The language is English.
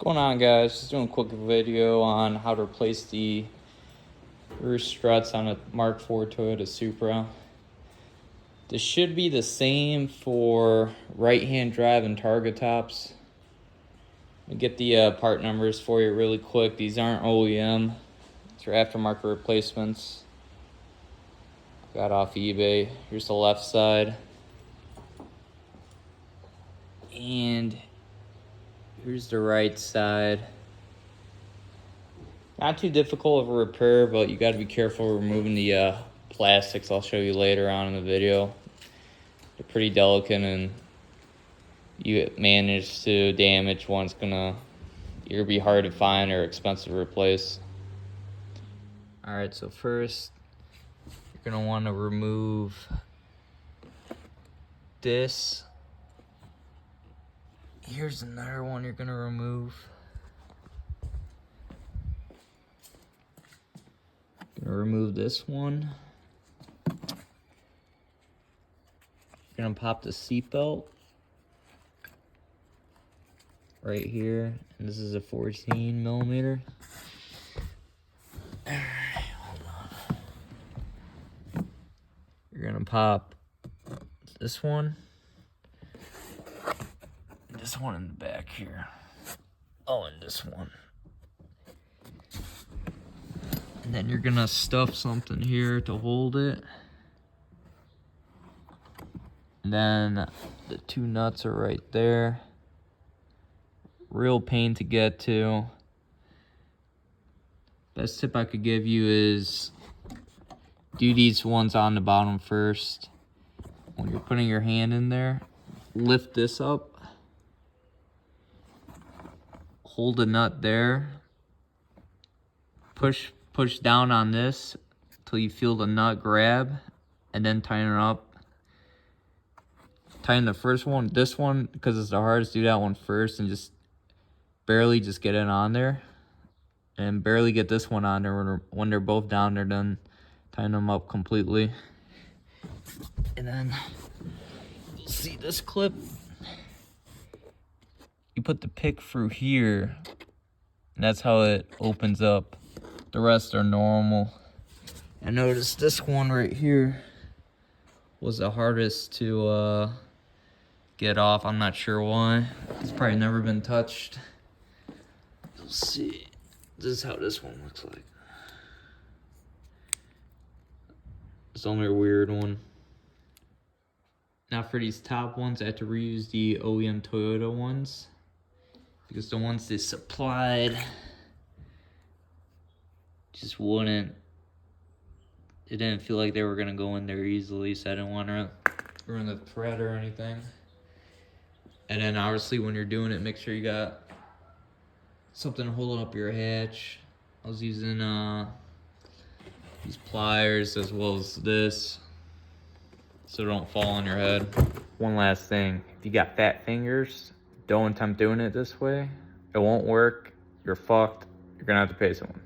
Going on, guys? Just doing a quick video on how to replace the rear struts on a Mark IV Toyota Supra. This should be the same for right-hand drive and target tops. Let me get the part numbers for you really quick. These aren't OEM. These are aftermarket replacements. Got off eBay. Here's the left side. And here's the right side. Not too difficult of a repair, but you got to be careful removing the plastics. I'll show you later on in the video. They're pretty delicate, and you manage to damage one, it's gonna either be hard to find or expensive to replace. Alright, so first you're gonna want to remove this. Here's another one you're gonna remove. Gonna remove this one. You're gonna pop the seatbelt right here, and this is a 14 millimeter. All right, hold on. You're gonna pop this one. This one in the back here. Oh, and this one. And then you're gonna stuff something here to hold it. And then the two nuts are right there. Real pain to get to. Best tip I could give you is do these ones on the bottom first. When you're putting your hand in there, lift this up. Hold a nut there. Push down on this until you feel the nut grab, and then tighten it up. Tighten the first one, this one, because it's the hardest, do that one first and just barely just get it on there. And barely get this one on there. When they're both down there, then tighten them up completely. And then, see this clip? You put the pick through here, and that's how it opens up. The rest are normal. I noticed this one right here was the hardest to get off. I'm not sure why. It's probably never been touched. You'll see. This is how this one looks like. It's only a weird one. Now for these top ones, I had to reuse the OEM Toyota ones, because the ones they supplied just wouldn't. It didn't feel like they were gonna go in there easily, so I didn't want to ruin the thread or anything. And then obviously when you're doing it, make sure you got something holding up your hatch. I was using these pliers as well as this, so don't fall on your head. One last thing, if you got fat fingers, don't attempt doing it this way. It won't work. You're fucked. You're gonna have to pay someone.